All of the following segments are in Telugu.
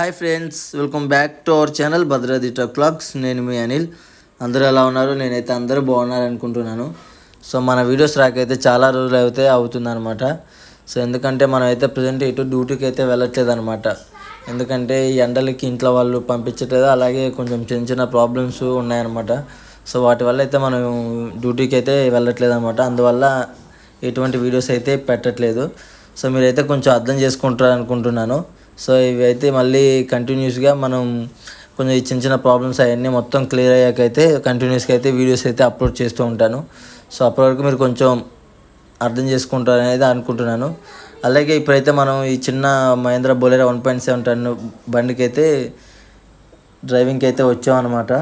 Hi friends, welcome back to our channel Bhadradri truck clocks. నేను మీ అనిల్. అందరూ ఎలా ఉన్నారు? నేనైతే అందరూ బాగున్నారు అనుకుంటున్నాను. సో మన వీడియోస్ రాకైతే చాలా రోజులు అయితే అవుతుందన్నమాట. సో ఎందుకంటే మనం అయితే ప్రజెంట్ ఇటు డ్యూటీకి అయితే వెళ్ళట్లేదు అనమాట. ఎందుకంటే ఈ ఎండలకి ఇంట్లో వాళ్ళు పంపించట్లేదు, అలాగే కొంచెం చిన్న చిన్న ప్రాబ్లమ్స్ ఉన్నాయన్నమాట. సో వాటి వల్ల అయితే మనం డ్యూటీకి అయితే వెళ్ళట్లేదు అనమాట. అందువల్ల ఎటువంటి వీడియోస్ అయితే పెట్టట్లేదు. సో మీరైతే కొంచెం అర్థం చేసుకుంటారు అనుకుంటున్నాను. సో ఇవి అయితే మళ్ళీ కంటిన్యూస్గా మనం కొంచెం ఈ చిన్న చిన్న ప్రాబ్లమ్స్ అవన్నీ మొత్తం క్లియర్ అయ్యాకైతే కంటిన్యూస్గా అయితే వీడియోస్ అయితే అప్లోడ్ చేస్తూ ఉంటాను. సో అప్పటి వరకు మీరు కొంచెం అర్థం చేసుకుంటారు అనేది అనుకుంటున్నాను. అలాగే ఇప్పుడైతే మనం ఈ చిన్న మహేంద్ర బొలెరో 1.7 టన్ను బండికి అయితే డ్రైవింగ్కి అయితే వచ్చామన్నమాట.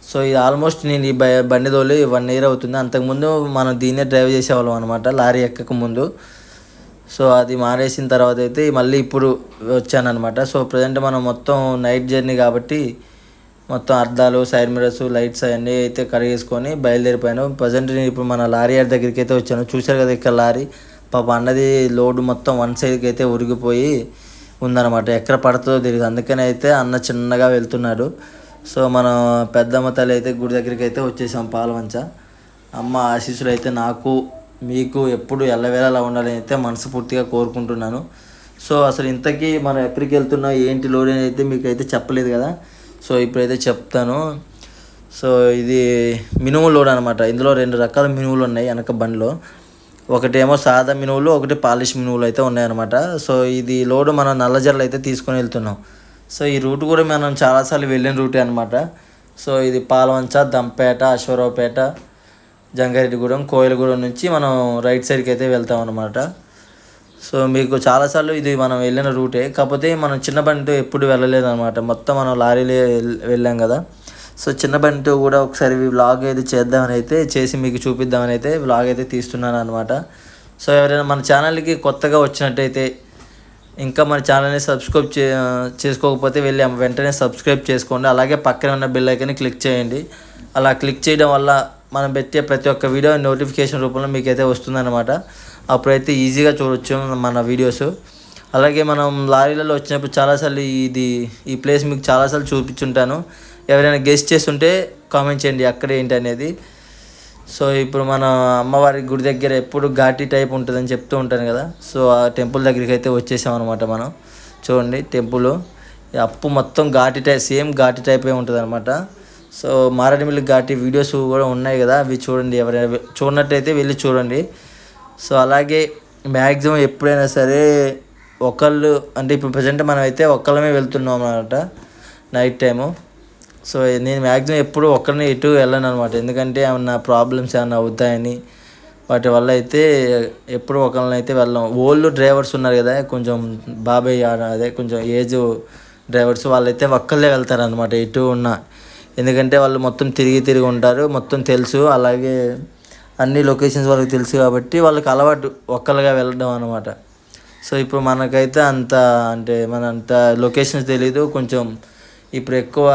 సో ఇది ఆల్మోస్ట్ నేను ఈ బండి తోలి 1 year అవుతుంది. అంతకుముందు మనం దీన్నే డ్రైవ్ చేసేవాళ్ళం అనమాట, లారీ ఎక్కక ముందు. సో అది మానేసిన తర్వాత అయితే మళ్ళీ ఇప్పుడు వచ్చానమాట. సో ప్రజెంట్ మనం మొత్తం నైట్ జర్నీ కాబట్టి మొత్తం అద్దాలు, సైడ్ మిరర్స్, లైట్స్ అవన్నీ అయితే కడిగేసుకొని బయలుదేరిపోయాను. ప్రజెంట్ నేను ఇప్పుడు మన లారీ యార్డ్ దగ్గరికి అయితే వచ్చాను. చూశారు కదా ఇక్కడ లారీ పాప అన్నది లోడ్ మొత్తం వన్ సైడ్కి అయితే ఉరిగిపోయి ఉందన్నమాట. ఎక్కడ పడుతుందో తెలియదు, అందుకని అయితే అన్న చిన్నగా వెళ్తున్నాడు. సో మనం పెద్దమ్మ తల్లి అయితే గుడి దగ్గరికి అయితే వచ్చేసాం, పాలవంచ. అమ్మ ఆశీస్సులు అయితే నాకు మీకు ఎప్పుడు ఎల్లవేళలా ఉండాలని అయితే మనస్ఫూర్తిగా కోరుకుంటున్నాను. సో అసలు ఇంతకీ మనం ఎక్కడికి వెళ్తున్నా ఏంటి లోడ్ అని అయితే మీకు అయితే చెప్పలేదు కదా. సో ఇప్పుడైతే చెప్తాను. సో ఇది మినుము లోడ్ అనమాట. ఇందులో 2 రకాల మినుములు ఉన్నాయి వెనక బండిలో. ఒకటేమో సాదా మినువులు, ఒకటి పాలిష్ మినువులు అయితే ఉన్నాయన్నమాట. సో ఇది లోడ్ మనం నల్లజర్లు అయితే తీసుకొని వెళ్తున్నాం. సో ఈ రూట్ కూడా మనం చాలాసార్లు వెళ్ళిన రూటే అనమాట. సో ఇది పాలవంచ, దంపేట, అశ్వరావుపేట, జంగారెడ్డిగూడెం, కోయిలగూడెం నుంచి మనం రైట్ సైడ్కి అయితే వెళ్తాం అనమాట. సో మీకు చాలాసార్లు ఇది మనం వెళ్ళిన రూటే, కాకపోతే మనం చిన్న బండితో ఎప్పుడు వెళ్ళలేదు అనమాట. మొత్తం మనం లారీలే వెళ్ళాం కదా. సో చిన్న బండితో కూడా ఒకసారి వ్లాగ్ అయితే చేద్దామని అయితే చేసి మీకు చూపిద్దామని అయితే వ్లాగ్ అయితే తీస్తున్నాను అనమాట. సో ఎవరైనా మన ఛానల్కి కొత్తగా వచ్చినట్టయితే ఇంకా మన ఛానల్ని సబ్స్క్రైబ్ చేసుకోకపోతే వెళ్ళి వెంటనే సబ్స్క్రైబ్ చేసుకోండి. అలాగే పక్కన ఉన్న బెల్ ఐకాన్ని క్లిక్ చేయండి. అలా క్లిక్ చేయడం వల్ల మనం పెట్టే ప్రతి ఒక్క వీడియో నోటిఫికేషన్ రూపంలో మీకైతే వస్తుందన్నమాట. అప్పుడైతే ఈజీగా చూడవచ్చు మన వీడియోస్. అలాగే మనం లారీలలో వచ్చినప్పుడు చాలాసార్లు ఈ ప్లేస్ మీకు చాలాసార్లు చూపించుంటాను. ఎవరైనా గెస్ట్ చేస్తుంటే కామెంట్ చేయండి అక్కడ ఏంటి అనేది. సో ఇప్పుడు మన అమ్మవారి గుడి దగ్గర ఎప్పుడు ఘాటీ టైప్ ఉంటుందని చెప్తూ ఉంటాను కదా. సో ఆ టెంపుల్ దగ్గరికి అయితే వచ్చేసాం అనమాట. మనం చూడండి టెంపుల్ అప్పు మొత్తం ఘాటీ టైప్, సేమ్ ఘాటీ టైపే ఉంటుంది అనమాట. సో మారేడుమిల్లి ఘాటీ వీడియోస్ కూడా ఉన్నాయి కదా, అవి చూడండి. ఎవరైనా చూడనట్టయితే వెళ్ళి చూడండి. సో అలాగే మ్యాక్సిమం ఎప్పుడైనా సరే ఒకళ్ళు అంటే ఇప్పుడు ప్రజెంట్ మనం అయితే ఒక్కళ్ళమే వెళ్తున్నాం అన్నమాట నైట్ టైము. సో నేను మ్యాక్సిమం ఎప్పుడు ఒక్కరిని ఎటు వెళ్ళను అనమాట. ఎందుకంటే ఏమన్నా ప్రాబ్లమ్స్ ఏమన్నా అవుతాయని వాటి వల్ల అయితే ఎప్పుడు ఒకళ్ళని అయితే వెళ్ళాం. ఓల్డ్ డ్రైవర్స్ ఉన్నారు కదా, కొంచెం బాబాయ్ అదే కొంచెం ఏజ్ డ్రైవర్స్, వాళ్ళైతే ఒక్కళ్ళే వెళ్తారనమాట ఎటు ఉన్నా. ఎందుకంటే వాళ్ళు మొత్తం తిరిగి ఉంటారు, మొత్తం తెలుసు. అలాగే అన్ని లొకేషన్స్ వాళ్ళకి తెలుసు కాబట్టి వాళ్ళకి అలవాటు ఒక్కళ్ళగా వెళ్ళడం అనమాట. సో ఇప్పుడు మనకైతే అంత లొకేషన్స్ తెలీదు. కొంచెం ఇప్పుడు ఎక్కువ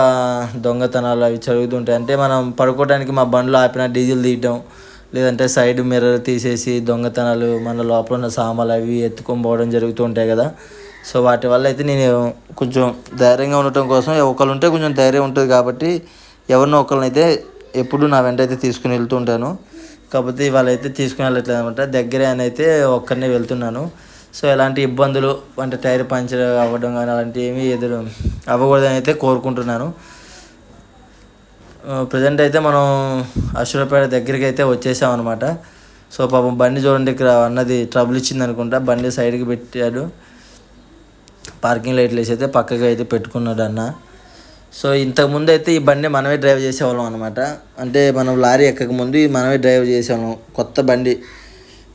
దొంగతనాలు అవి జరుగుతుంటాయి. అంటే మనం పడుకోవడానికి మా బండ్లో ఆపిన డీజిల్ తీయటం, లేదంటే సైడ్ మిర్రర్ తీసేసి దొంగతనాలు, మన లోపల ఉన్న సామాన్లు అవి ఎత్తుకొని పోవడం జరుగుతూ ఉంటాయి కదా. సో వాటి వల్ల అయితే నేను కొంచెం ధైర్యంగా ఉండటం కోసం ఒకళ్ళు ఉంటే కొంచెం ధైర్యం ఉంటుంది కాబట్టి ఎవరినో ఒకళ్ళని అయితే ఎప్పుడు నా వెంట అయితే తీసుకుని వెళ్తూ ఉంటాను. కాకపోతే వాళ్ళైతే తీసుకుని వెళ్ళట్లేదు అనమాట. దగ్గరే అని అయితే ఒక్కరినే వెళ్తున్నాను. సో ఎలాంటి ఇబ్బందులు అంటే టైర్ పంచర్ అవ్వడం కానీ అలాంటివి ఏమీ అవ్వకూడదని అయితే కోరుకుంటున్నాను. ప్రజెంట్ అయితే మనం అశ్వరావుపేట దగ్గరికి అయితే వచ్చేసాం అనమాట. సో పాపం బండి చూడండి, ఇక్కడ అన్నది ట్రబుల్ ఇచ్చింది అనుకుంటా. బండి సైడ్కి పెట్టాడు, పార్కింగ్ లైట్లు వేసి అయితే పక్కగా అయితే పెట్టుకున్నాడు అన్న. సో ఇంతకుముందు అయితే ఈ బండి మనమే డ్రైవ్ చేసేవాళ్ళం అనమాట. అంటే మనం లారీ ఎక్కక ముందు మనమే డ్రైవ్ చేసేవాళ్ళం. కొత్త బండి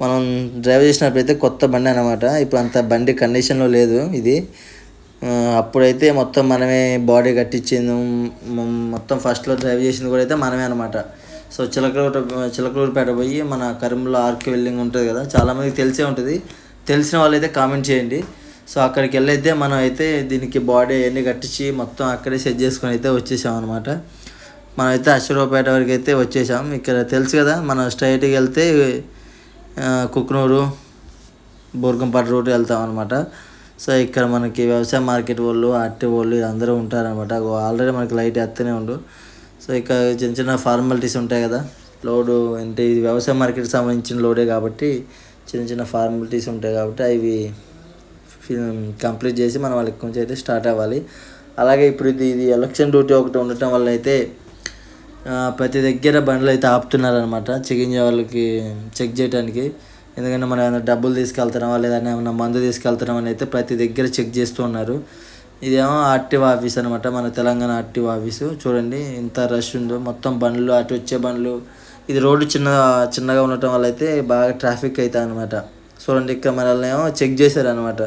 మనం డ్రైవ్ చేసినప్పుడైతే కొత్త బండి అనమాట. ఇప్పుడు అంత బండి కండిషన్లో లేదు ఇది. అప్పుడైతే మొత్తం మనమే బాడీ కట్టించింది, మొత్తం ఫస్ట్లో డ్రైవ్ చేసింది కూడా అయితే మనమే అనమాట. సో చిలకలూరుపేట పోయి మన కరీంలో ఆర్క్ వెల్డింగ్ ఉంటుంది కదా, చాలామందికి తెలిసే ఉంటుంది. తెలిసిన వాళ్ళైతే కామెంట్ చేయండి. సో అక్కడికి వెళ్ళైతే మనం అయితే దీనికి బాడీ అవన్నీ కట్టించి మొత్తం అక్కడే సెట్ చేసుకొని అయితే వచ్చేసాం అనమాట. మనమైతే అశ్వరావుపేట వరకు అయితే వచ్చేసాం. ఇక్కడ తెలుసు కదా, మనం స్ట్రైట్గా వెళ్తే కుక్నూరు, బోర్గంపాటి రూట్ వెళ్తాం అనమాట. సో ఇక్కడ మనకి వ్యవసాయ మార్కెట్ వాళ్ళు, ఆర్టీ వాళ్ళు అందరూ ఉంటారనమాట. ఆల్రెడీ మనకి లైట్ ఎత్తనే ఉండు. సో ఇక్కడ చిన్న చిన్న ఫార్మాలిటీస్ ఉంటాయి కదా, లోడు అంటే ఇది వ్యవసాయ మార్కెట్కి సంబంధించిన లోడే కాబట్టి చిన్న చిన్న ఫార్మాలిటీస్ ఉంటాయి కాబట్టి అవి కంప్లీట్ చేసి మనం వాళ్ళకి కొంచెం అయితే స్టార్ట్ అవ్వాలి. అలాగే ఇప్పుడు ఇది ఎలక్షన్ డ్యూటీ ఒకటి ఉండటం వల్ల అయితే ప్రతి దగ్గర బండ్లు అయితే ఆపుతున్నారనమాట వాళ్ళకి చెక్ చేయడానికి. ఎందుకంటే మనం ఏమైనా డబ్బులు తీసుకెళ్తున్నామా లేదా ఏమైనా మందు తీసుకెళ్తున్నాం అని అయితే ప్రతి దగ్గర చెక్ చేస్తూ ఉన్నారు. ఇదేమో ఆర్టీఓ ఆఫీస్ అనమాట, మన తెలంగాణ ఆర్టీఓ ఆఫీసు. చూడండి ఇంత రష్ ఉందో, మొత్తం బండ్లు, అటు వచ్చే బండ్లు. ఇది రోడ్డు చిన్నగా ఉండటం వల్ల అయితే బాగా ట్రాఫిక్ అవుతుంది అనమాట. చూడండి ఇక్కడ మనల్ని ఏమో చెక్ చేశారనమాట,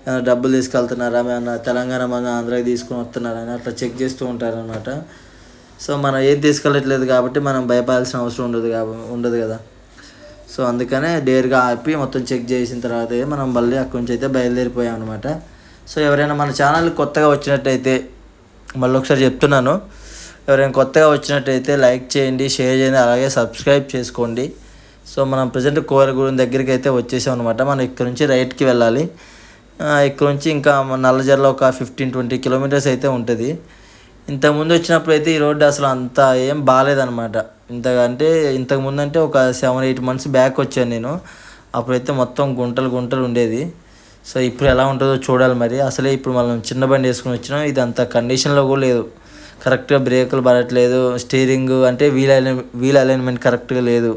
ఏమైనా డబ్బులు తీసుకెళ్తున్నారా, ఏమైనా తెలంగాణ మన ఆంధ్రాకి తీసుకొని వస్తున్నారని అట్లా చెక్ చేస్తూ ఉంటారనమాట. సో మనం ఏం తీసుకెళ్ళట్లేదు కాబట్టి మనం భయపడాల్సిన అవసరం ఉండదు కదా. సో అందుకనే డేర్గా ఆపి మొత్తం చెక్ చేసిన తర్వాత మనం మళ్ళీ అక్కడి నుంచి అయితే బయలుదేరిపోయాం అనమాట. సో ఎవరైనా మన ఛానల్ కొత్తగా వచ్చినట్టయితే, మళ్ళీ ఒకసారి చెప్తున్నాను, ఎవరైనా కొత్తగా వచ్చినట్టయితే లైక్ చేయండి, షేర్ చేయండి, అలాగే సబ్స్క్రైబ్ చేసుకోండి. సో మనం ప్రజెంట్ కోరగూడెం దగ్గరికి అయితే వచ్చేసాం అనమాట. మనం ఇక్కడ నుంచి రైట్కి వెళ్ళాలి. ఇక్కడ నుంచి ఇంకా నల్లజర్ల ఒక 15-20 కిలోమీటర్స్ అయితే ఉంటుంది. ఇంతకుముందు వచ్చినప్పుడు అయితే ఈ రోడ్డు అసలు అంత ఏం బాగాలేదనమాట. ఇంతకుముందు అంటే ఒక 7-8 months బ్యాక్ వచ్చాను నేను. అప్పుడైతే మొత్తం గుంటలు ఉండేది. సో ఇప్పుడు ఎలా ఉంటుందో చూడాలి మరి. అసలే ఇప్పుడు మనం చిన్న బండి వేసుకుని వచ్చినాం, ఇది అంత కండిషన్లో కూడా లేదు. కరెక్ట్గా బ్రేకులు పడట్లేదు, స్టీరింగ్ అంటే వీల్ అలైన్మెంట్ కరెక్ట్గా లేదు.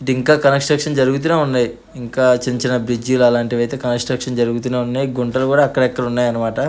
ఇటు ఇంకా కన్స్ట్రక్షన్ జరుగుతూనే ఉన్నాయి. ఇంకా చిన్న చిన్న బ్రిడ్జీలు అలాంటివి అయితే కన్స్ట్రక్షన్ జరుగుతూనే ఉన్నాయి. గుంటలు కూడా అక్కడెక్కడ ఉన్నాయన్నమాట.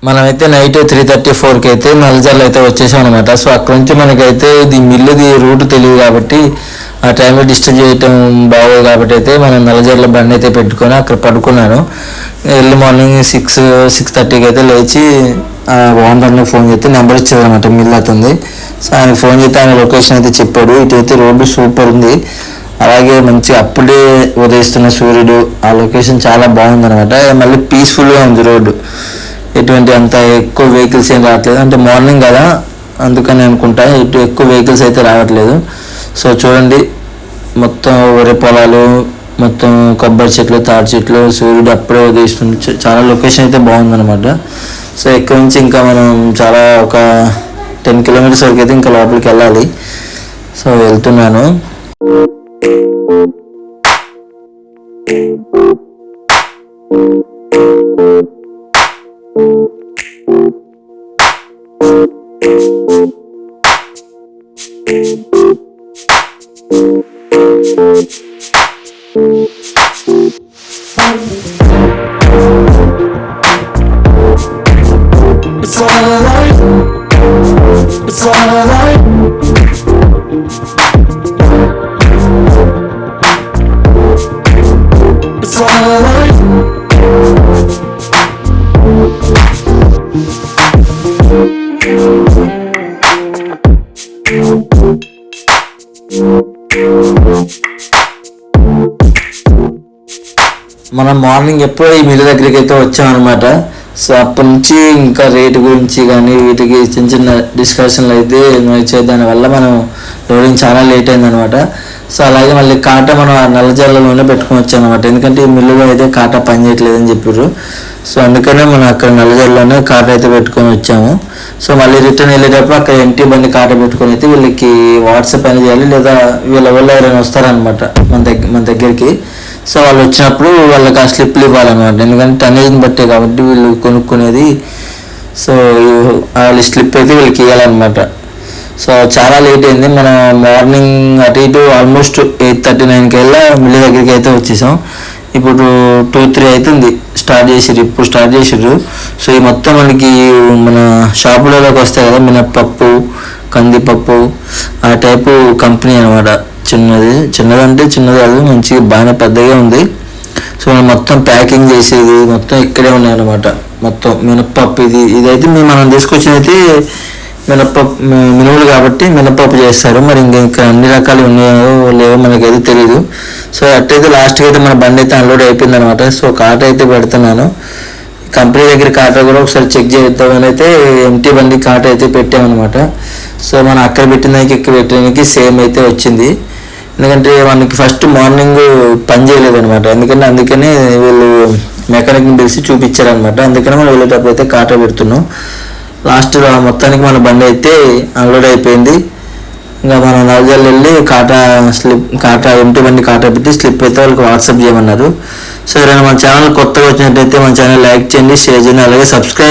మనమైతే నైట్ 3:34కి అయితే నల్లజర్లు అయితే వచ్చేసాం అనమాట. సో అక్కడ నుంచి మనకైతే ఇది మిల్లుది రూట్ తెలియదు కాబట్టి ఆ టైంలో డిస్టర్బ్ చేయటం బాగోదు కాబట్టి అయితే మనం నల్లజర్ల బండి అయితే పెట్టుకొని అక్కడ పడుకున్నాను. ఎర్లీ మార్నింగ్ 6:30కి అయితే లేచి ఓనర్ని ఫోన్ చేస్తే నెంబర్ ఇచ్చాడనమాట, మిల్లు అవుతుంది. సో ఆయన ఫోన్ చేస్తే ఆయన లొకేషన్ అయితే చెప్పాడు. ఇటైతే రోడ్డు సూపర్ ఉంది, అలాగే మంచి అప్పుడే ఉదయిస్తున్న సూర్యుడు, ఆ లొకేషన్ చాలా బాగుందనమాట. మళ్ళీ పీస్ఫుల్గా ఉంది రోడ్డు, ఎటువంటి అంత ఎక్కువ వెహికల్స్ ఏం రావట్లేదు. అంటే మార్నింగ్ కదా అందుకని అనుకుంటా ఎక్కువ వెహికల్స్ అయితే రావట్లేదు. సో చూడండి మొత్తం వరి పొలాలు, మొత్తం కొబ్బరి చెట్లు, తాటి చెట్లు, సూర్యుడు అప్పుడే ఉదయిస్తుంది. చాలా లొకేషన్ అయితే బాగుందనమాట. సో ఇక్కడ నుంచి ఇంకా మనం చాలా ఒక 10 kilometers వరకు అయితే ఇంకా లోపలికి వెళ్ళాలి. సో వెళ్తున్నాను. It's alright. It's alright. It's alright. మనం మార్నింగ్ ఎప్పుడో ఈ మిల్లు దగ్గరికి అయితే వచ్చామన్నమాట. సో అప్పటి నుంచి ఇంకా రేటు గురించి కానీ వీటికి చిన్న చిన్న డిస్కషన్లు అయితే దానివల్ల మనం లోడింగ్ చాలా లేట్ అయిందనమాట. సో అలాగే మళ్ళీ కాటా మనం నల్లజర్లలోనే పెట్టుకొని వచ్చాం అనమాట. ఎందుకంటే ఈ మిల్లులో అయితే కాటా పని చేయట్లేదని చెప్పారు. సో అందుకనే మనం అక్కడ నల్లజర్లోనే కాటా అయితే పెట్టుకొని వచ్చాము. సో మళ్ళీ రిటర్న్ వెళ్ళేటప్పుడు అక్కడ ఎంటీ బండి కాటా పెట్టుకొని అయితే వీళ్ళకి వాట్సాప్ అని చేయాలి, లేదా వీళ్ళ వల్ల ఎవరైనా వస్తారనమాట మన దగ్గరికి. సో వాళ్ళు వచ్చినప్పుడు వాళ్ళకి ఆ స్లిప్లు ఇవ్వాలన్నమాట. ఎందుకంటే టనేజ్ని బట్టే కాబట్టి వీళ్ళు కొనుక్కునేది. సో వాళ్ళ స్లిప్ అయితే వీళ్ళకి ఇవ్వాలన్నమాట. సో చాలా లేట్ అయింది. మనం మార్నింగ్ అటు ఇటు ఆల్మోస్ట్ 8:39కి వెళ్ళా మిల్లు దగ్గరికి అయితే వచ్చేసాం. ఇప్పుడు 2-3 అవుతుంది ఇప్పుడు స్టార్ట్ చేసిర్రు. సో ఈ మొత్తం మనకి మన షాపులలోకి వస్తాయి కదా, మినప్పప్పు, కందిపప్పు, ఆ టైపు కంపెనీ అనమాట. చిన్నదంటే చిన్నది కాదు, మంచిగా బాగానే పెద్దగా ఉంది. సో మనం మొత్తం ప్యాకింగ్ చేసేది మొత్తం ఇక్కడే ఉన్నాయన్నమాట. మొత్తం మినప్పప్పు ఇదైతే మనం తీసుకొచ్చినైతే మినుములు కాబట్టి మినపప్పు చేస్తారు. మరి ఇంకా అన్ని రకాలు ఉన్నాయో లేవో మనకైతే తెలియదు. సో అట్టయితే లాస్ట్కి అయితే మన బండి అయితే అన్లోడ్ అయిపోయింది అనమాట. సో కాట అయితే పెడుతున్నాను. కంపెనీ దగ్గర కాట కూడా ఒకసారి చెక్ చేద్దామని అయితే ఎంటీ బండి కాట అయితే పెట్టామన్నమాట. సో మనం అక్కడ పెట్టిన దానికి ఇక్కడ పెట్టడానికి సేమ్ అయితే వచ్చింది. ఎందుకంటే మనకి ఫస్ట్ మార్నింగ్ పని చేయలేదు అనమాట. అందుకనే వీళ్ళు మెకానిక్ని పిలిచి చూపించారనమాట. అందుకనే మనం వెళ్ళేటప్పుడు అయితే కాట పెడుతున్నాం. లాస్ట్లో మొత్తానికి మన బండి అయితే అన్లోడ్ అయిపోయింది. ఇంకా మనం నవజాలు వెళ్ళి కాటా ఎంటీ బండి కాటా పెట్టి స్లిప్ అయితే వాళ్ళకి వాట్సాప్ చేయమన్నారు. సో ఎవరైనా మన ఛానల్ కొత్తగా వచ్చినట్టయితే మన ఛానల్ లైక్ చేయండి, షేర్ చేయండి, అలాగే సబ్స్క్రైబ్